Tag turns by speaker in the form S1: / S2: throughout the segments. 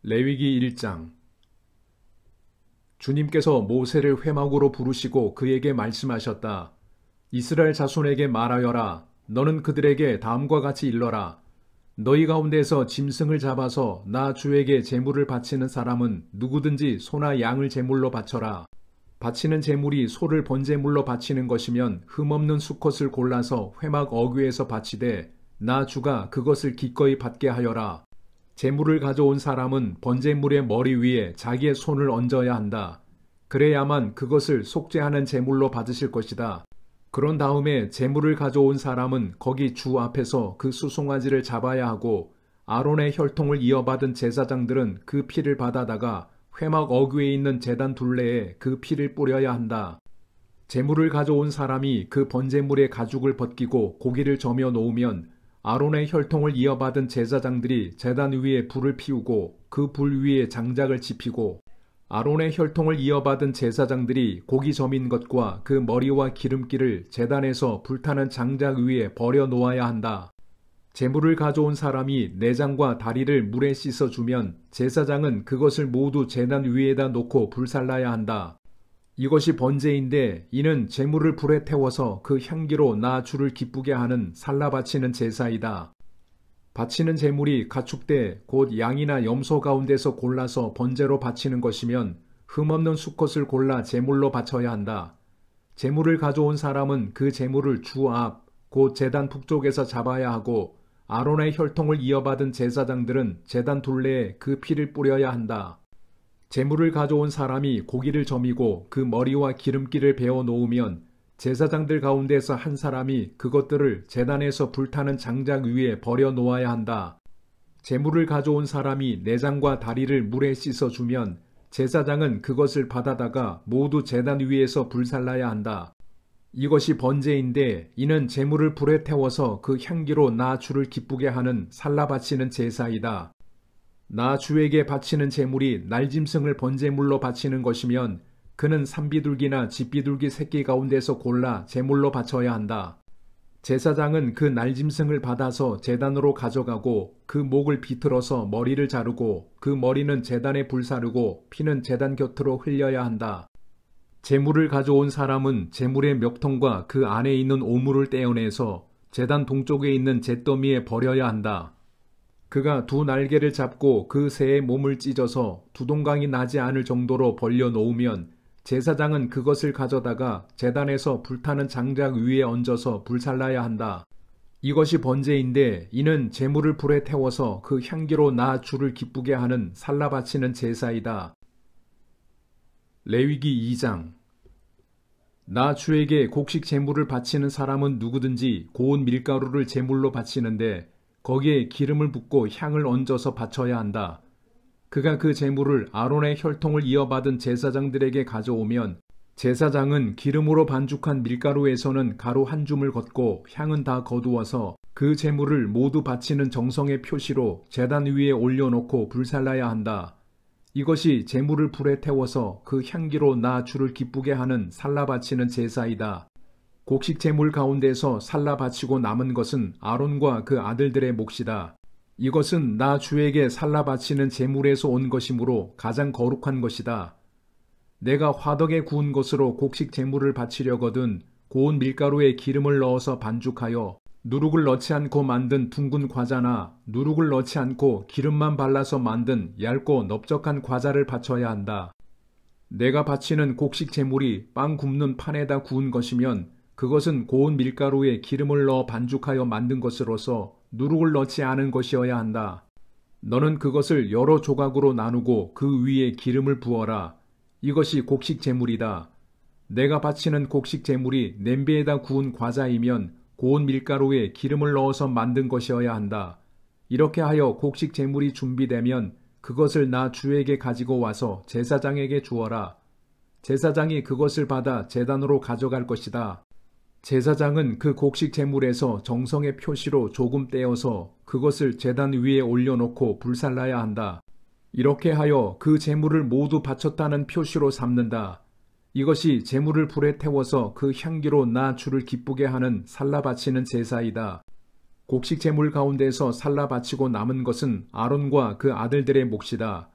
S1: 레위기 1장. 주님께서 모세를 회막으로 부르시고 그에게 말씀하셨다. 이스라엘 자손에게 말하여라. 너는 그들에게 다음과 같이 일러라. 너희 가운데서 짐승을 잡아서 나 주에게 제물을 바치는 사람은 누구든지 소나 양을 제물로 바쳐라. 바치는 제물이 소를 번제물로 바치는 것이면 흠없는 수컷을 골라서 회막 어귀에서 바치되 나 주가 그것을 기꺼이 받게 하여라. 제물을 가져온 사람은 번제물의 머리 위에 자기의 손을 얹어야 한다. 그래야만 그것을 속죄하는 제물로 받으실 것이다. 그런 다음에 제물을 가져온 사람은 거기 주 앞에서 그 수송아지를 잡아야 하고 아론의 혈통을 이어받은 제사장들은 그 피를 받아다가 회막 어귀에 있는 제단 둘레에 그 피를 뿌려야 한다. 제물을 가져온 사람이 그 번제물의 가죽을 벗기고 고기를 저며 놓으면 아론의 혈통을 이어받은 제사장들이 제단 위에 불을 피우고 그 불 위에 장작을 지피고 아론의 혈통을 이어받은 제사장들이 고기 저민 것과 그 머리와 기름기를 제단에서 불타는 장작 위에 버려 놓아야 한다. 제물을 가져온 사람이 내장과 다리를 물에 씻어주면 제사장은 그것을 모두 제단 위에다 놓고 불살라야 한다. 이것이 번제인데 이는 제물을 불에 태워서 그 향기로 나 주를 기쁘게 하는 살라 바치는 제사이다. 바치는 제물이 가축대 곧 양이나 염소 가운데서 골라서 번제로 바치는 것이면 흠없는 수컷을 골라 제물로 바쳐야 한다. 제물을 가져온 사람은 그 제물을 주 앞 곧 제단 북쪽에서 잡아야 하고 아론의 혈통을 이어받은 제사장들은 제단 둘레에 그 피를 뿌려야 한다. 제물을 가져온 사람이 고기를 저미고 그 머리와 기름기를 베어 놓으면 제사장들 가운데서 한 사람이 그것들을 제단에서 불타는 장작 위에 버려 놓아야 한다. 제물을 가져온 사람이 내장과 다리를 물에 씻어주면 제사장은 그것을 받아다가 모두 제단 위에서 불살라야 한다. 이것이 번제인데 이는 제물을 불에 태워서 그 향기로 나 주를 기쁘게 하는 살라 바치는 제사이다. 나 주에게 바치는 제물이 날짐승을 번제물로 바치는 것이면 그는 산비둘기나 집비둘기 새끼 가운데서 골라 제물로 바쳐야 한다. 제사장은 그 날짐승을 받아서 제단으로 가져가고 그 목을 비틀어서 머리를 자르고 그 머리는 제단에 불사르고 피는 제단 곁으로 흘려야 한다. 제물을 가져온 사람은 제물의 멱통과 그 안에 있는 오물을 떼어내서 제단 동쪽에 있는 잿더미에 버려야 한다. 그가 두 날개를 잡고 그 새의 몸을 찢어서 두동강이 나지 않을 정도로 벌려 놓으면 제사장은 그것을 가져다가 제단에서 불타는 장작 위에 얹어서 불살라야 한다. 이것이 번제인데 이는 제물을 불에 태워서 그 향기로 나 주를 기쁘게 하는 살라 바치는 제사이다. 레위기 2장. 나 주에게 곡식 제물을 바치는 사람은 누구든지 고운 밀가루를 제물로 바치는데 거기에 기름을 붓고 향을 얹어서 바쳐야 한다. 그가 그 제물을 아론의 혈통을 이어받은 제사장들에게 가져오면 제사장은 기름으로 반죽한 밀가루에서는 가루 한 줌을 걷고 향은 다 거두어서 그 제물을 모두 바치는 정성의 표시로 제단 위에 올려놓고 불살라야 한다. 이것이 제물을 불에 태워서 그 향기로 나 주를 기쁘게 하는 살라 바치는 제사이다. 곡식 제물 가운데서 살라 바치고 남은 것은 아론과 그 아들들의 몫이다. 이것은 나 주에게 살라 바치는 제물에서 온 것이므로 가장 거룩한 것이다. 내가 화덕에 구운 것으로 곡식 제물을 바치려거든 고운 밀가루에 기름을 넣어서 반죽하여 누룩을 넣지 않고 만든 둥근 과자나 누룩을 넣지 않고 기름만 발라서 만든 얇고 넓적한 과자를 바쳐야 한다. 내가 바치는 곡식 제물이 빵 굽는 판에다 구운 것이면 그것은 고운 밀가루에 기름을 넣어 반죽하여 만든 것으로서 누룩을 넣지 않은 것이어야 한다. 너는 그것을 여러 조각으로 나누고 그 위에 기름을 부어라. 이것이 곡식 제물이다. 내가 바치는 곡식 제물이 냄비에다 구운 과자이면 고운 밀가루에 기름을 넣어서 만든 것이어야 한다. 이렇게 하여 곡식 제물이 준비되면 그것을 나 주에게 가지고 와서 제사장에게 주어라. 제사장이 그것을 받아 제단으로 가져갈 것이다. 제사장은 그 곡식 제물에서 정성의 표시로 조금 떼어서 그것을 제단 위에 올려놓고 불살라야 한다. 이렇게 하여 그 제물을 모두 바쳤다는 표시로 삼는다. 이것이 제물을 불에 태워서 그 향기로 나 주를 기쁘게 하는 살라 바치는 제사이다. 곡식 제물 가운데서 살라 바치고 남은 것은 아론과 그 아들들의 몫이다.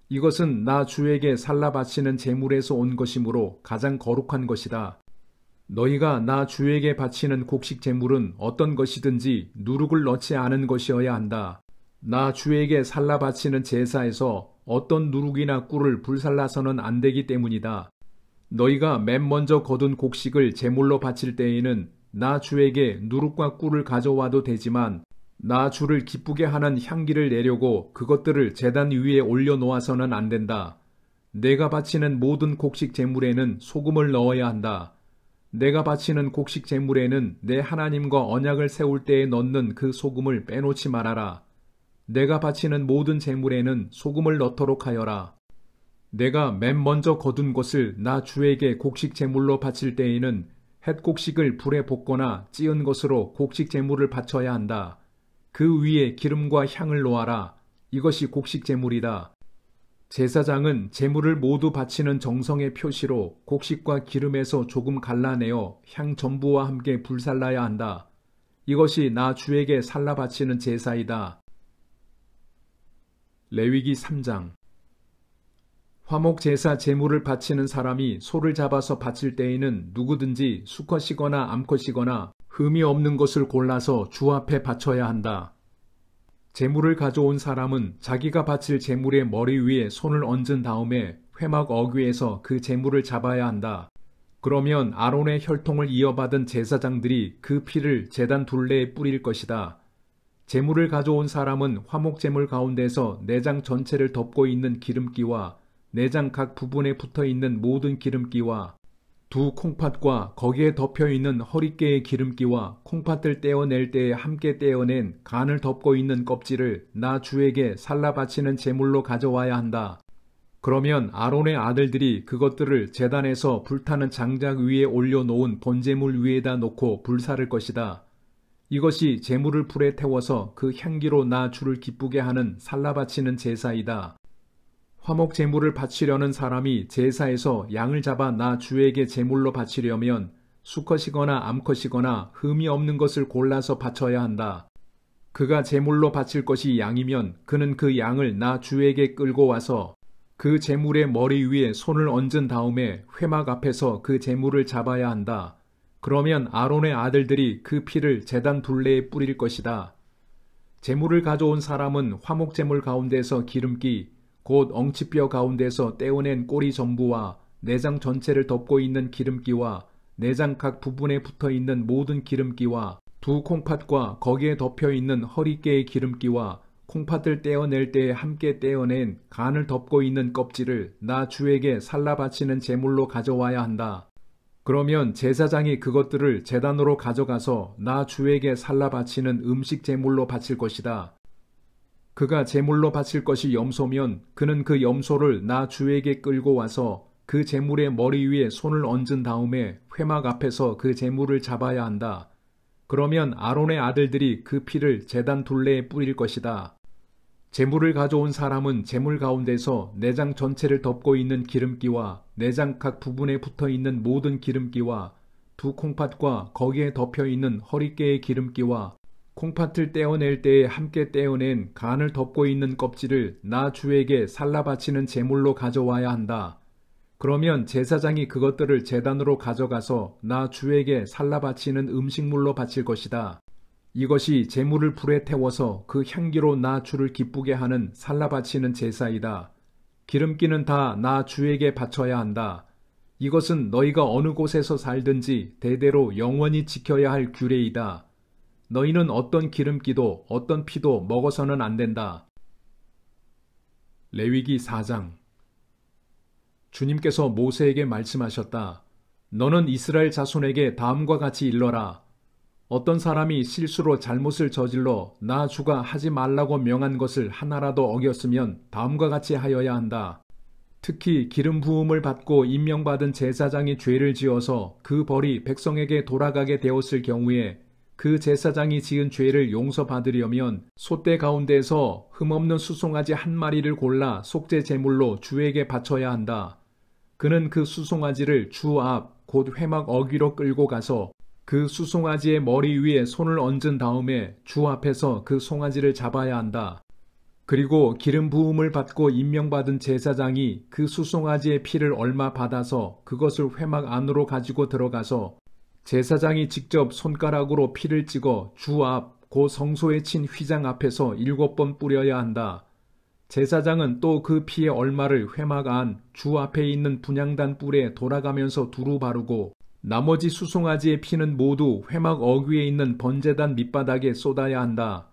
S1: 이것은 나 주에게 살라 바치는 제물에서 온 것이므로 가장 거룩한 것이다. 너희가 나 주에게 바치는 곡식 제물은 어떤 것이든지 누룩을 넣지 않은 것이어야 한다. 나 주에게 살라 바치는 제사에서 어떤 누룩이나 꿀을 불살라서는 안 되기 때문이다. 너희가 맨 먼저 거둔 곡식을 제물로 바칠 때에는 나 주에게 누룩과 꿀을 가져와도 되지만 나 주를 기쁘게 하는 향기를 내려고 그것들을 제단 위에 올려놓아서는 안 된다. 내가 바치는 모든 곡식 제물에는 소금을 넣어야 한다. 내가 바치는 곡식 제물에는 내 하나님과 언약을 세울 때에 넣는 그 소금을 빼놓지 말아라. 내가 바치는 모든 제물에는 소금을 넣도록 하여라. 내가 맨 먼저 거둔 것을 나 주에게 곡식 제물로 바칠 때에는 햇곡식을 불에 볶거나 찌은 것으로 곡식 제물을 바쳐야 한다. 그 위에 기름과 향을 놓아라. 이것이 곡식 제물이다. 제사장은 제물을 모두 바치는 정성의 표시로 곡식과 기름에서 조금 갈라내어 향 전부와 함께 불살라야 한다. 이것이 나 주에게 살라 바치는 제사이다. 레위기 3장. 화목제사 제물을 바치는 사람이 소를 잡아서 바칠 때에는 누구든지 수컷이거나 암컷이거나 흠이 없는 것을 골라서 주 앞에 바쳐야 한다. 제물을 가져온 사람은 자기가 바칠 제물의 머리 위에 손을 얹은 다음에 회막 어귀에서 그 제물을 잡아야 한다. 그러면 아론의 혈통을 이어받은 제사장들이 그 피를 제단 둘레에 뿌릴 것이다. 제물을 가져온 사람은 화목제물 가운데서 내장 전체를 덮고 있는 기름기와 내장 각 부분에 붙어있는 모든 기름기와 두 콩팥과 거기에 덮여있는 허리깨의 기름기와 콩팥을 떼어낼 때에 함께 떼어낸 간을 덮고 있는 껍질을 나 주에게 살라 바치는 제물로 가져와야 한다. 그러면 아론의 아들들이 그것들을 제단에서 불타는 장작 위에 올려놓은 번제물 위에다 놓고 불사를 것이다. 이것이 제물을 불에 태워서 그 향기로 나 주를 기쁘게 하는 살라 바치는 제사이다. 화목 제물을 바치려는 사람이 제사에서 양을 잡아 나 주에게 제물로 바치려면 수컷이거나 암컷이거나 흠이 없는 것을 골라서 바쳐야 한다. 그가 제물로 바칠 것이 양이면 그는 그 양을 나 주에게 끌고 와서 그 제물의 머리 위에 손을 얹은 다음에 회막 앞에서 그 제물을 잡아야 한다. 그러면 아론의 아들들이 그 피를 제단 둘레에 뿌릴 것이다. 제물을 가져온 사람은 화목제물 가운데서 기름기, 곧 엉치뼈 가운데서 떼어낸 꼬리 전부와 내장 전체를 덮고 있는 기름기와 내장 각 부분에 붙어있는 모든 기름기와 두 콩팥과 거기에 덮여있는 허리깨의 기름기와 콩팥을 떼어낼 때에 함께 떼어낸 간을 덮고 있는 껍질을 나 주에게 살라 바치는 제물로 가져와야 한다. 그러면 제사장이 그것들을 제단으로 가져가서 나 주에게 살라 바치는 음식 제물로 바칠 것이다. 그가 제물로 바칠 것이 염소면 그는 그 염소를 나 주에게 끌고 와서 그 제물의 머리 위에 손을 얹은 다음에 회막 앞에서 그 제물을 잡아야 한다. 그러면 아론의 아들들이 그 피를 제단 둘레에 뿌릴 것이다. 제물을 가져온 사람은 제물 가운데서 내장 전체를 덮고 있는 기름기와 내장 각 부분에 붙어있는 모든 기름기와 두 콩팥과 거기에 덮여있는 허리깨의 기름기와 콩팥을 떼어낼 때에 함께 떼어낸 간을 덮고 있는 껍질을 나 주에게 살라 바치는 제물로 가져와야 한다. 그러면 제사장이 그것들을 제단으로 가져가서 나 주에게 살라 바치는 음식물로 바칠 것이다. 이것이 제물을 불에 태워서 그 향기로 나 주를 기쁘게 하는 살라 바치는 제사이다. 기름기는 다 나 주에게 바쳐야 한다. 이것은 너희가 어느 곳에서 살든지 대대로 영원히 지켜야 할 규례이다. 너희는 어떤 기름기도 어떤 피도 먹어서는 안 된다. 레위기 4장. 주님께서 모세에게 말씀하셨다. 너는 이스라엘 자손에게 다음과 같이 일러라. 어떤 사람이 실수로 잘못을 저질러 나 주가 하지 말라고 명한 것을 하나라도 어겼으면 다음과 같이 하여야 한다. 특히 기름 부음을 받고 임명받은 제사장이 죄를 지어서 그 벌이 백성에게 돌아가게 되었을 경우에 그 제사장이 지은 죄를 용서받으려면 소떼 가운데서 흠없는 수송아지 한 마리를 골라 속죄 제물로 주에게 바쳐야 한다. 그는 그 수송아지를 주 앞 곧 회막 어귀로 끌고 가서 그 수송아지의 머리 위에 손을 얹은 다음에 주 앞에서 그 송아지를 잡아야 한다. 그리고 기름 부음을 받고 임명받은 제사장이 그 수송아지의 피를 얼마 받아서 그것을 회막 안으로 가지고 들어가서 제사장이 직접 손가락으로 피를 찍어 주 앞 곧 성소에 친 휘장 앞에서 7번 뿌려야 한다. 제사장은 또 그 피의 얼마를 회막 안 주 앞에 있는 분향단 뿔에 돌아가면서 두루 바르고 나머지 수송아지의 피는 모두 회막 어귀에 있는 번제단 밑바닥에 쏟아야 한다.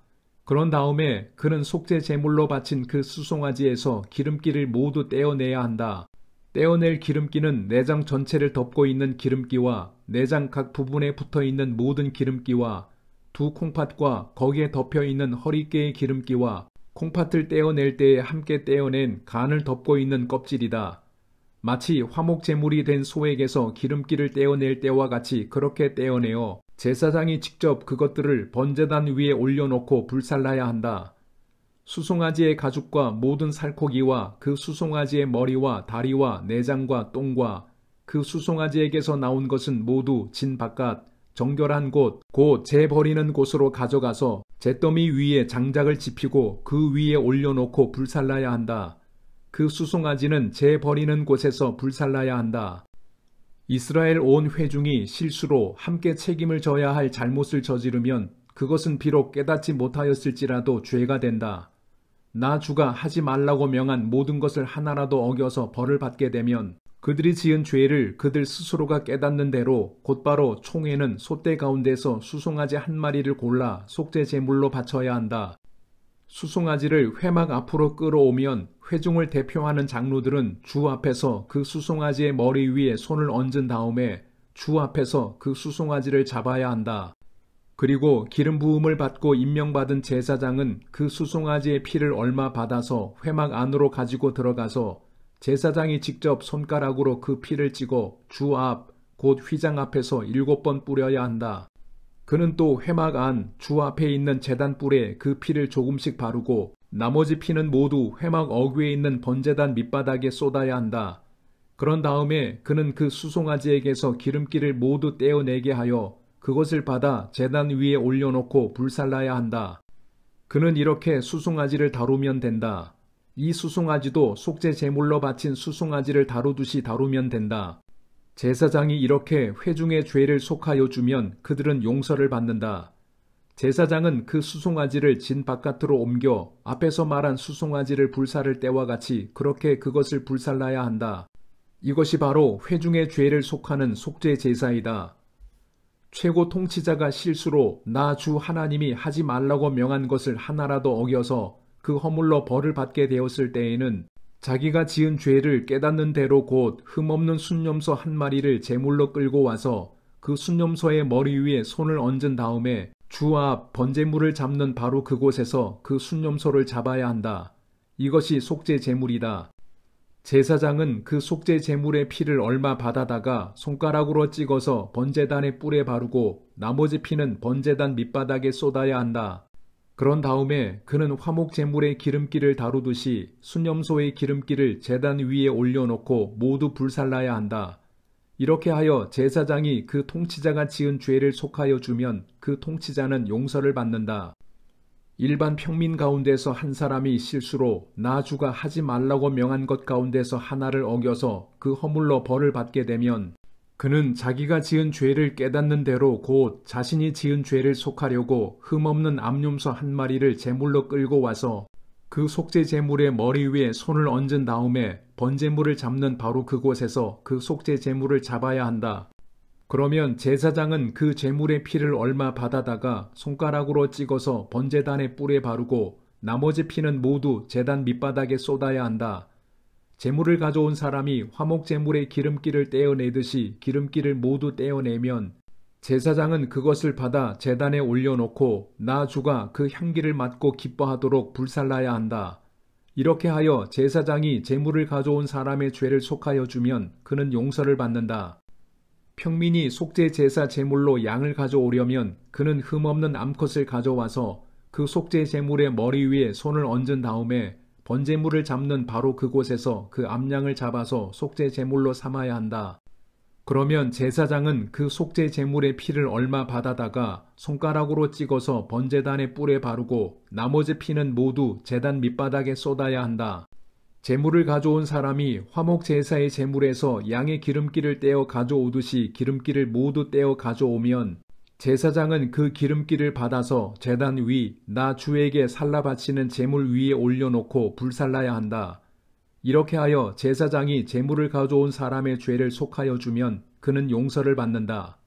S1: 그런 다음에 그는 속죄 제물로 바친 그 수송아지에서 기름기를 모두 떼어내야 한다. 떼어낼 기름기는 내장 전체를 덮고 있는 기름기와 내장 각 부분에 붙어있는 모든 기름기와 두 콩팥과 거기에 덮여있는 허리깨의 기름기와 콩팥을 떼어낼 때에 함께 떼어낸 간을 덮고 있는 껍질이다. 마치 화목제물이 된 소에게서 기름기를 떼어낼 때와 같이 그렇게 떼어내어 제사장이 직접 그것들을 번제단 위에 올려놓고 불살라야 한다. 수송아지의 가죽과 모든 살코기와 그 수송아지의 머리와 다리와 내장과 똥과 그 수송아지에게서 나온 것은 모두 진 바깥 정결한 곳, 곧 재 버리는 곳으로 가져가서 잿더미 위에 장작을 지피고 그 위에 올려놓고 불살라야 한다. 그 수송아지는 재 버리는 곳에서 불살라야 한다. 이스라엘 온 회중이 실수로 함께 책임을 져야 할 잘못을 저지르면 그것은 비록 깨닫지 못하였을지라도 죄가 된다. 나 주가 하지 말라고 명한 모든 것을 하나라도 어겨서 벌을 받게 되면 그들이 지은 죄를 그들 스스로가 깨닫는 대로 곧바로 총회는 솥대 가운데서 수송아지 한 마리를 골라 속죄 제물로 바쳐야 한다. 수송아지를 회막 앞으로 끌어오면 회중을 대표하는 장로들은 주 앞에서 그 수송아지의 머리 위에 손을 얹은 다음에 주 앞에서 그 수송아지를 잡아야 한다. 그리고 기름 부음을 받고 임명받은 제사장은 그 수송아지의 피를 얼마 받아서 회막 안으로 가지고 들어가서 제사장이 직접 손가락으로 그 피를 찍어 주 앞 곧 휘장 앞에서 7번 뿌려야 한다. 그는 또 회막 안 주 앞에 있는 제단 뿔에 그 피를 조금씩 바르고 나머지 피는 모두 회막 어귀에 있는 번제단 밑바닥에 쏟아야 한다. 그런 다음에 그는 그 수송아지에게서 기름기를 모두 떼어내게 하여 그것을 받아 제단 위에 올려놓고 불살라야 한다. 그는 이렇게 수송아지를 다루면 된다. 이 수송아지도 속죄 제물로 바친 수송아지를 다루듯이 다루면 된다. 제사장이 이렇게 회중의 죄를 속하여 주면 그들은 용서를 받는다. 제사장은 그 수송아지를 진 바깥으로 옮겨 앞에서 말한 수송아지를 불살을 때와 같이 그렇게 그것을 불살라야 한다. 이것이 바로 회중의 죄를 속하는 속죄 제사이다. 최고 통치자가 실수로 나 주 하나님이 하지 말라고 명한 것을 하나라도 어겨서 그 허물로 벌을 받게 되었을 때에는 자기가 지은 죄를 깨닫는 대로 곧 흠없는 순념소 한 마리를 제물로 끌고 와서 그 순념소의 머리 위에 손을 얹은 다음에 주 앞 번제물을 잡는 바로 그곳에서 그 순념소를 잡아야 한다. 이것이 속죄 제물이다. 제사장은 그 속죄 제물의 피를 얼마 받아다가 손가락으로 찍어서 번제단의 뿔에 바르고 나머지 피는 번제단 밑바닥에 쏟아야 한다. 그런 다음에 그는 화목 제물의 기름기를 다루듯이 순념소의 기름기를 제단 위에 올려놓고 모두 불살라야 한다. 이렇게 하여 제사장이 그 통치자가 지은 죄를 속하여 주면 그 통치자는 용서를 받는다. 일반 평민 가운데서 한 사람이 실수로 나 주가 하지 말라고 명한 것 가운데서 하나를 어겨서 그 허물로 벌을 받게 되면 그는 자기가 지은 죄를 깨닫는 대로 곧 자신이 지은 죄를 속하려고 흠없는 암염소 한 마리를 제물로 끌고 와서 그 속죄 제물의 머리 위에 손을 얹은 다음에 번제물을 잡는 바로 그곳에서 그 속죄 제물을 잡아야 한다. 그러면 제사장은 그 제물의 피를 얼마 받아다가 손가락으로 찍어서 번제단의 뿔에 바르고 나머지 피는 모두 제단 밑바닥에 쏟아야 한다. 제물을 가져온 사람이 화목 제물의 기름기를 떼어내듯이 기름기를 모두 떼어내면 제사장은 그것을 받아 제단에 올려놓고 나 주가 그 향기를 맡고 기뻐하도록 불살라야 한다. 이렇게 하여 제사장이 제물을 가져온 사람의 죄를 속하여 주면 그는 용서를 받는다. 평민이 속죄 제사 제물로 양을 가져오려면 그는 흠없는 암컷을 가져와서 그 속죄 제물의 머리 위에 손을 얹은 다음에 번제물을 잡는 바로 그곳에서 그 암양을 잡아서 속죄 제물로 삼아야 한다. 그러면 제사장은 그 속죄 제물의 피를 얼마 받아다가 손가락으로 찍어서 번제단의 뿔에 바르고 나머지 피는 모두 제단 밑바닥에 쏟아야 한다. 제물을 가져온 사람이 화목 제사의 제물에서 양의 기름기를 떼어 가져오듯이 기름기를 모두 떼어 가져오면 제사장은 그 기름기를 받아서 제단 위 나 주에게 살라 바치는 제물 위에 올려놓고 불살라야 한다. 이렇게 하여 제사장이 제물을 가져온 사람의 죄를 속하여 주면 그는 용서를 받는다.